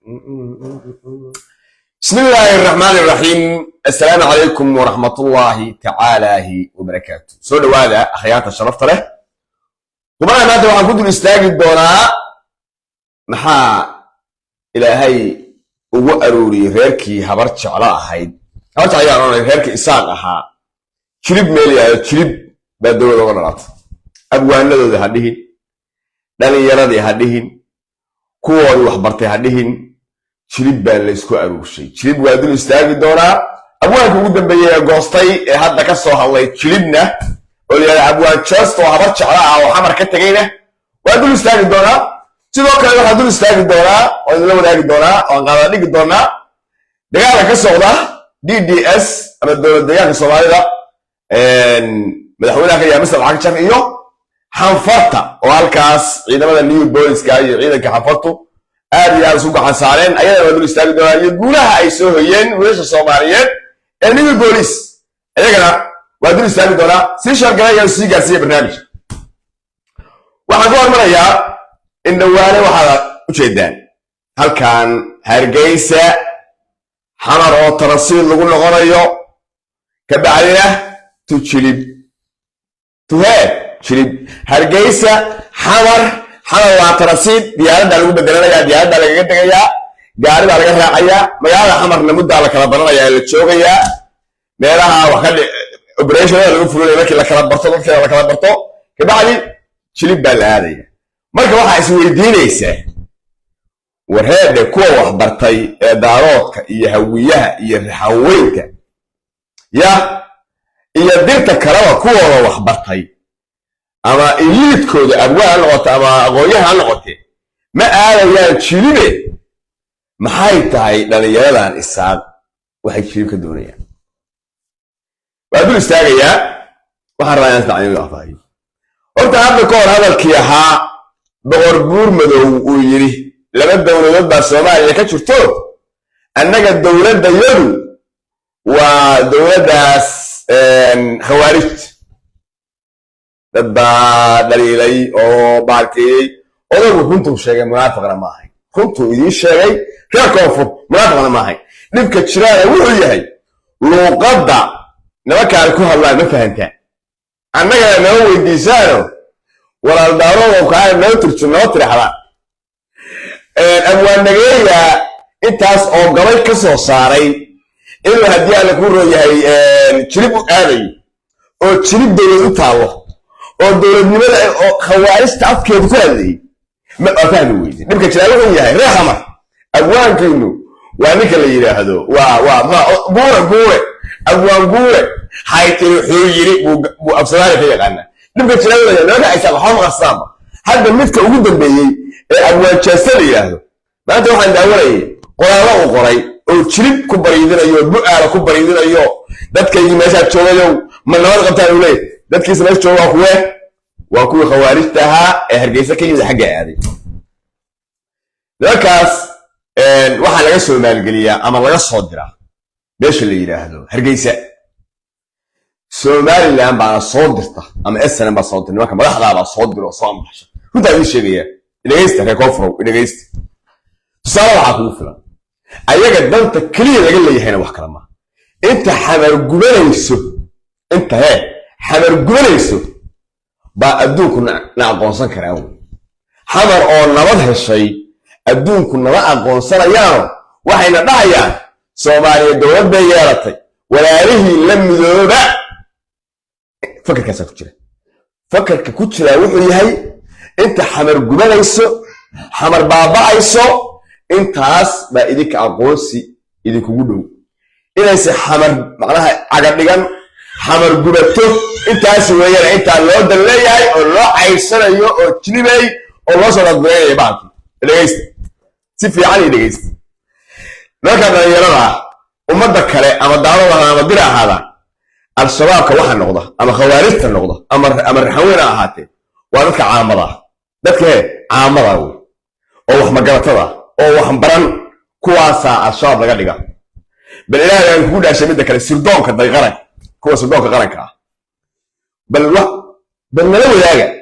بسم الله الرحمن الرحيم. السلام عليكم ورحمة الله تعالى وبركاته. سؤال هذا أخيات الشرف له وبعد ما تروح أقول الاستاج الدوراء محا إلى هاي وقروري غيركي هبرتش على هاي هبرتش على غيركي إساقها شرب ميليا شرب بدو الغرات أبوان لدو هديهن داني يرادي هديهن كواري وحبرتي هديهن شرب بان ليسكو أروشي شرب وادو الاستاج الدوراء أبوان كودن بيا قوستي هادا كسوها الله شربنا وليا أبوان تشاست وهبرتش على وحمر كتغينه وادو الاستاج الدوراء sidoo kale waxa dul istaagi doonaa oo la wadaagi doonaa oo qaada dhigi doonaa dagaalka ka socda DDS ama dowladda deegaanka Soomaalida madaxweynaha ka yaamisa lacag jar iyo xanfarta oo halkaas ciidamada new boyska iyo ciidanka xanfartu aad iyo aad ugu gacan saareen ayada dul istaagi doonaa iyo guulaha ay soo hoyeen wiilasha Soomaaliyeed ee new boys ayagana waa dul istaagi doonaa si shargalaya si gaarsiya barnaamij waxaan ku hormarayaa إن دواني وحدا وجدان هل كان هرجيسة حمر أو ترسيل لقول غريو كبعدنا تشلب تهاد شلب هرجيسة حمر وترسيل ديار دلوا بدلنا يا ديار دلوا جد يا قارب على جهة عيا ما يلا حمر نمد على كلامنا يا الشوقي يا ميرها وخلي أوبريشن اللي يفرون لك كلام برتو كلام برتو كبعدي شلب بالهذه marka waxa isweydiinaysa warheede kuwa wax bartay ee daaroodka iyo hawiyaha iyo raxaweynka iyo dirta kalaba kuwa wax bartay ama iliidkooda abwaan noqoto ama aqoonyahan noqote ma aadayaan jilibe maxay tahay dhalinyaradan isaaq waxay jilib ka doonayaan waa dul istaagayaa waxaan rabaa inaan tacliim afaahiyo horta hadda ka hor hadalkii ahaa boqor buur madow uu yiri laba dawladood baa Soomaaliya ka jirto annaga dawladda yadu waa dawladdaas khawaarij dadba daliilay oo baarkay odagu runtu sheegay munaafiqna ma ahay runtu idin sheegay ka koofo munaafiqna ma ahay dhibka jiraana wuxuu yahay luqadda nabaka ku hadlaa ma fahantaa annaga noo weydiisaano ولا الدارو وكان نوتر نوتر حلا أبوان نجيا إنتاس أو قبل كسر صاري إنه هدي على كورو يهي تشرب آلي أو تشرب دولة طاوة أو دولة نمل خوارج تعرف كيف تقولي ما أفهمه ويدي نبكي تلاقيه يهي رحمة أبوان كينو وانيك اللي يرى هذا ما بورة أبوان بورة هاي تروحي بو أبصاري فيك أنا نبغى تلاقي لنا عيسى حام غصامة هذا المتك وجود بيجي أبوان تشسري هذا ما أنت واحد داوري قرارة وقري أو تشرب كبريدنا يو بقى كبريدنا يو ده كي مثلا شو يو من نور قبتها وليه ده كي سمعت شو أخوه وأخوه خوارجتها هرجيسة كي حاجة هذه ذكاس واحد لقى سو المالجلية أما لقى صدرة ليش اللي يراهدو هرجيسة سومالي اللي عم بعد صدرته أما إسنا بس صدر ما كان بروح على صدر وصام بحشة كنت أقول شيء بيه اللي جيسته ككفره اللي جيسته صار عقوفنا أيها قدمت كلية اللي هنا وحكي لما أنت حمر جبليسو أنت هاي حمر جبليسو بقى أدوك نعقونسان كراوي حمر أو نبض هالشيء أدوك نعقونسان يارو وحين ضايع سومالي الدولة بيارتي ولا ريه لم يذوبه فكر كاسا كتير فكر كتير وحي هاي انت حمر جبليسو حمر بابايسو انت هاس با ايديك اقوسي ايديك ودو إليس حمر معناها عقدقان حمر جبلتو انت هاس ويان انت لو دلياي او لو عيسانيو او جنبي او لو صدق بلاي باقي لغيست سيفي علي لغيست لكن يراها ومدى كالي اما دارو اما ديرا هذا الشباب كواحد نقطة أما خوارجت النقطة أما الرحوينا هاتي وأنك عامضة ذاتك هي عامضة أو وحما قرطة أو وحما بران كواسا الشباب لقد بالإله يعني كود عشان بدك السردون كده يغرق كوا سردون كغرق بالنلو ياجا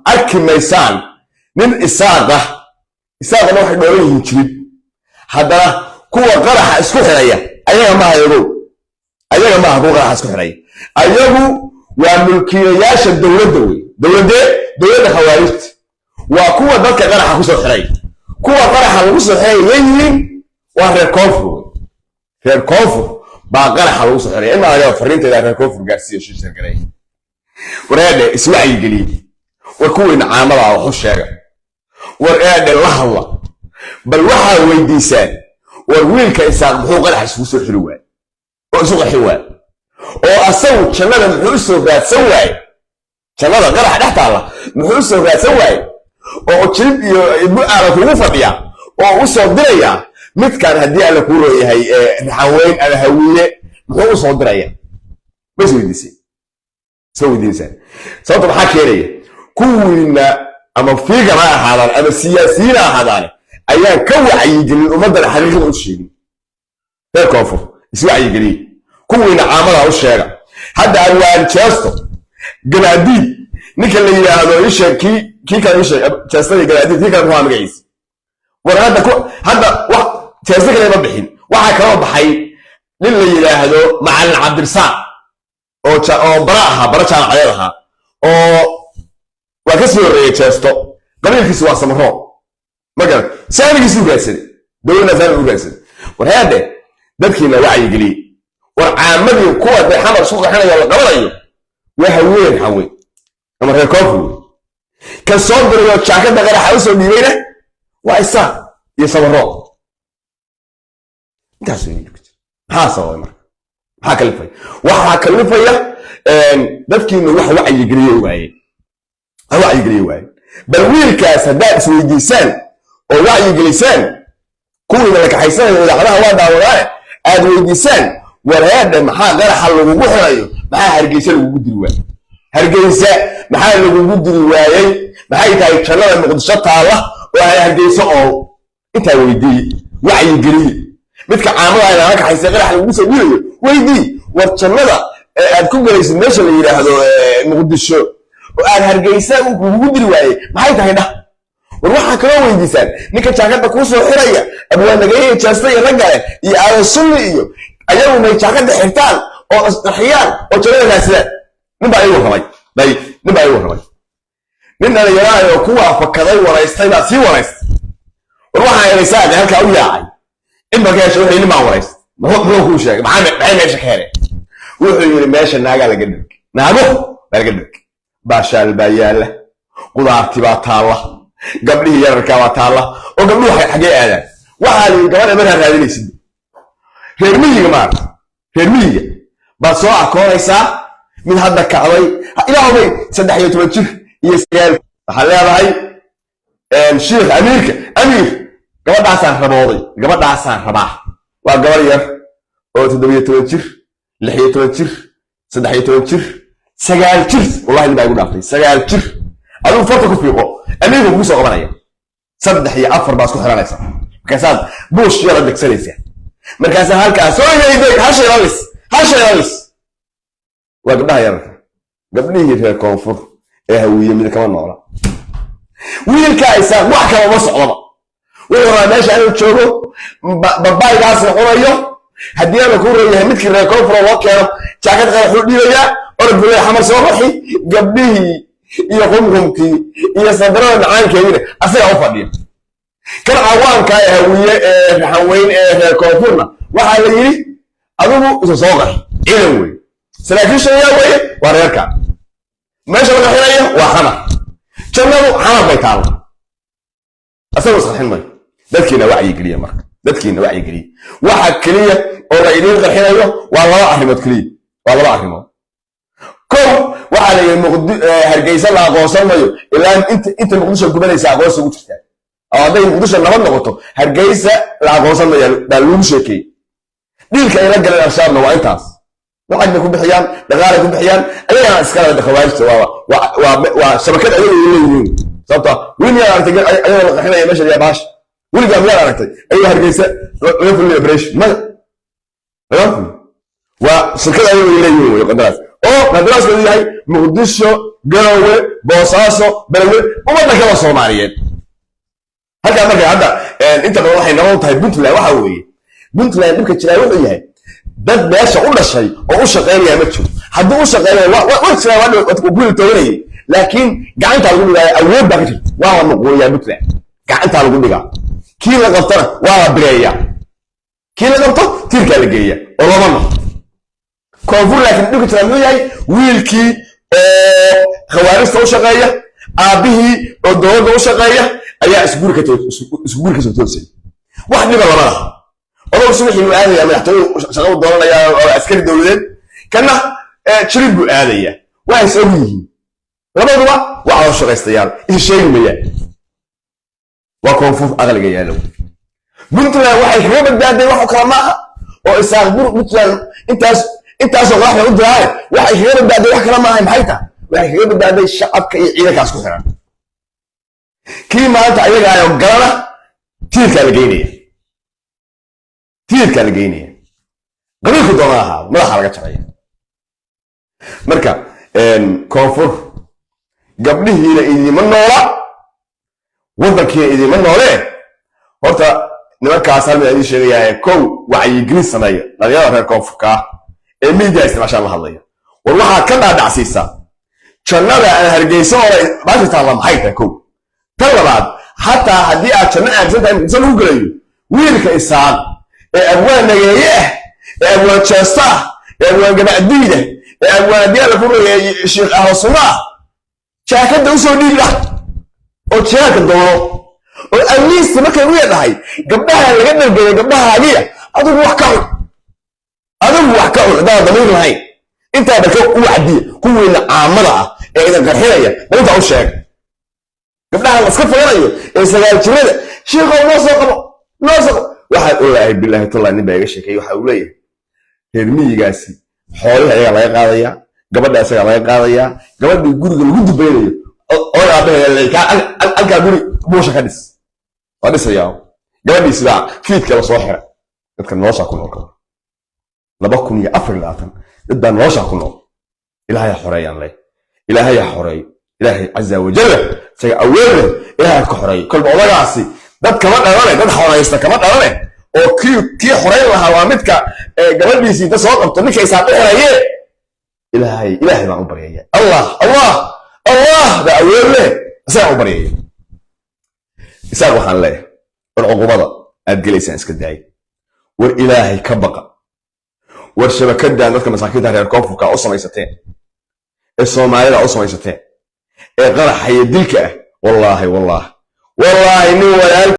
أكل ميسان من إساقة ما واحد يقول ينشرب haddana kuwa qaraxa isku xiraya ayaga maaha yagow ayaga maaha kuwa qaraxa isku xiraya ayagu waa mulkiilayaasha dowladda wey dowladda khawaarijta waa kuwa dadka qaraxa kusoo xiraya kuwa qaraxa lagu soo xiraya leeyihiin waa reer koonfur reer koonfur baa qaraxa lagu soo xiraya inaa laga fariinteeda reer koonfur gaarsiiyo shishar garay wareede iswacyi geliye war kuwiina caamada waxu sheega war eede la hadla bal waxaa weydiisaan war wiilka isaaq muxuu qaraxa isugu soo xiri waay oo isu qaxin waay oo asagu jannada muxuu u soo raadsan waay jannada qaraxa dhex taalla muxuu u soo raadsan waay oo jilib iyo bu-aala kugu fadhiya oo u soo diraya midkaan haddii alla kuu rooyahay raxaweyn ama hawiye muxuu u soo diraya ma is weydiisay soo weydiinaysaa sababta maxaa keenaya kuwiina ama fiigan ha ahaadaan ama siyaasiyiin ha ahaadaane ayaan ka wacyigelin ummaddana xaqiiqada u sheegin reer koonfur iswacyigeliye kuwiina caamada u sheega hadda arwaan jeesto ganaadiid ninka la yidhaahdo isheeg kii kale isheeg jeestada ganaadiid kii kale muxuu magaciisa war hadda wax jeesta kale ma bixin waxaa kala baxay nin la yidhaahdo macalin cabdirasaaq oo bara ahaa bara jaamacadeed ahaa oo waa ka sii horreeyay jeesto qabiilkiisu waa samaroo ma garan saamigiisu ugaadsaday dowladda saami ugaadsaday war haade dadkiina wacyigeliye war caamadii kuwa dee xamar isku qaxinayo la qabanayo waa haween haweyn ama reer koonfur ka soo dirayo jaakada qaraxa u soo dhiibayna waa isaaq iyo samaroo intaas maxaa sababay marka maxaa kalifaya waxaa kalifaya dadkiina wax wacyigeliye waaye bal wiilkaas haddaad isweydiisaan oo wacyigelisaan kuwiina la kaxaysanayo idaacadaha waa daawadaane aad weydiisaan wareedha maxaa qaraxa lagugu xirayo maxaa hargeysa lagugu diri waayey hargeysa maxaa lagugu diri waayey maxay tahay jannada muqdisho taalla oo ay hargeysa oo intaa weydiiye wacyigeliye midka caamada ayna la kaxaysay qarax lagugu soo dirayo weydii war jannada aad ku galaysid meesha la yidhaahdo muqdisho oo aad hargeysa kugugu diri waayey maxay tahay dhah war waxaa kaloo weydiisaan ninka jaakada kuu soo xiraya abwaanagaye jeesta iyo raggale iyo aadan sunni iyo ayagu may jaakada xirtaan oo isqarxiyaan oo jannada raadsadaan ninbaa iyagu rabay nin dhalinyaraayo kuwaa fakaday waraystay baa sii waraystay war waxaa elaysaade halkaa u yaacay inba ka hesha wuxuu nimaa waraystay muxuu kuu sheegay maxay meesha ka heleen wuxuu yidhi meesha naagaa laga dhirg naago baa laga dhirg baashaal baa yaalla qudaarti baa taalla gabdhihii yararkaa baa taalla oo gabdhuhu xaggee aadaan waxaa la yidhi gabadha markaa raadinaysid reer miyiga maarata reer miyiga baad soo arkoonaysaa mid hadda kacday ilaahubay 13 jir iyo 9 waxaa leedahay sheekh amiir gabadhaasaan rabaa waa gabar yar oo 17 jir 16 jir 17 jir 9 jir wallahi nibaa igu dhaaftay 9 jir aduu farta ku fiiqo amiirku kugu soo qabanaya 3 iyo 4 baa isku xiranaysa markaasaad buush yara degsanaysaa markaasaa halkaas soo yeeday hashaylalis waa gabdhaha yararka gabdhihii reer koonfur ee hawiye mid kama noola wiilka isaaq wax kale ma socdaba wuxuu rabaa meesha inuu joogo babaygaas cunayo haddii aanu ku reeyahay midkii reer koonfur loo keeno jaakad qaraxuu dhiibayaa orod bulay xamar soo raxi gabdhihii iyo qumqumkii iyo sadarada macaankeedina asagaa u fadhiya kan cawaanka ee hawiye ee raxaweyn ee reer koonfurna waxaa la yidhi adigu isa soo qax ciidan wey saraakiisha yaa weye waa reerka meesha laga xirayo waa xamar jannadu xamar bay taalla asagoo isqarxin mayo dadkiina wacyigeliya marka waxa keliya oo la idiin qarxinayo waa laba arrimood keliya kow waxaa la yidhi hargeysa la aqoonsan mayo ilaa inta muqdisho gubanaysa aqoonsi ugu jirtaa oo hadday muqdisho nabad noqoto hargeysa la aqoonsan mayo baa lagu sheekeeyey dhiilka ay la galeen al-shabaabna waa intaas lacag bay ku bixiyaan dhaqaalay ku bixiyaan ayagana iskala khawaarista waa shabakad ayaga ay leeyihiin sababta weli yaa aragtay ayagoo la qaxinaya meesha yaa baash weligaa miyaa aragtay ayagoo hargeysa laga fulinayo operation maya waa shirkada ayaga ay leeyihiin wey qandaraas oo qandaraaskeedu yahay muqdisho garowe boosaaso beledweyne ummadda kala soomaaliyeed halkaa marka hadda انت لو waxay noqon tahay Puntland waxa weeye Puntland dhibka jiraa wuxuu yahay dad meesha u dhashay oo u shaqeynaya ma jiro haddii u shaqeynaya waa jiraa waa ku guul toonay laakiin gacanta lagu dhigaa awood baa ka jirta waa la noqoyaa Puntland gacanta lagu dhigaa kii la qabtana waa la bireeyaa kii la qabto tirka la geeyaa oo lama ma koonfur laakiin dhibka jiraa wuxuu yahay wiilkii khawaarista u shaqeeya aabihii oo dowladda u shaqeeya ayaa isguurka soo toosay wax dhiba lama laha oo subaxii uu aadaya madaxtooyada shaqo doonaya oo askari dowladeed kana jirib buu aadaya waa is ogyihiin labaduba waa shaqaystayaal is sheegmayaan waa koonfur aqliga yaalo Puntland waxay kaga badbaaday wax kala maaha oo isaaq Puntland intaas oo wax u diray waxay kaga badbaaday wax kala maaha maxay tahay waxay kaga badbaaday shacabka iyo ciidankaas ku xiran kii maanta ayaga ayo galana tiirka la geynaya qabiilku doonaha madaxa laga jabay marka koonfur gabdhihiina idima noola wadankiina idima noole horta nimankaas hal mid ay sheegayaan kow wacyigelin sameeya dhalinyarada reer koonfurka ee media isticmaashaan la hadlaya war waxaa ka dhaadhacsiisa jannada aan hargeysa hore baashita la maxay tahay kow tan labaad hataa haddii aad janno aaminsan tahay insan ugu gelayo wiilka isaaq ee abwaan nageeye ah ee abwaan jeesta ah ee abwaan gabacdiida ee abwaan diyaala furaya sheekh ahosuma jaakada u soo dhiibla oo jeelka doono oo amiista markay u yeedhahay gabdhaha laga dhalgeeyo gabdhahaagiya adigu wax ka cun hadaa damiir lahayn intaa balka u wacdiya kuwiina caamada ah ee idan qarxinaya intaa u sheeg gabdhaha la iska foganayo ee sagaal jirada sheekhow noo soo qabo waxaa ogahay bilaahi tallaa nin baa iga sheekeeyey waxa uu leeyahay reer miyigaasi xoolaha ayagaa laga qaadayaa gabadha isagaa laga qaadayaa gabadhii guriga lagu dubaynayo oo aabaheeda halkaa guri buusha ka dhis waa dhisayaa gabadhii sidaa fiidka la soo xiray dadka noloshaa ku nool kaba 2024 dad baa noloshaa ku nool ilaahay xoreeyaan leh ilaahay xoreey ilaahay azza wa jalla isaga awood ilaahay ka xoreey kolba odagaasi dad kama dhalane dad xoreysta kama dhalane oo kii xoreyn lahaa waa midka gabadhiisii inta soo qabto ninka isaa dhexraye ilaahay baan u baryaya allah ba awood leh isaga u baryaya isaga waxaan leeyahay war cuqubada aad gelaysaan iska daay war ilaahay ka baqa war shabakadan dadka masaakiinta reer koonfurka u samaysateen ee Soomaalida u samaysateen ee qaraxa iyo dilka ah wallahi nin walaal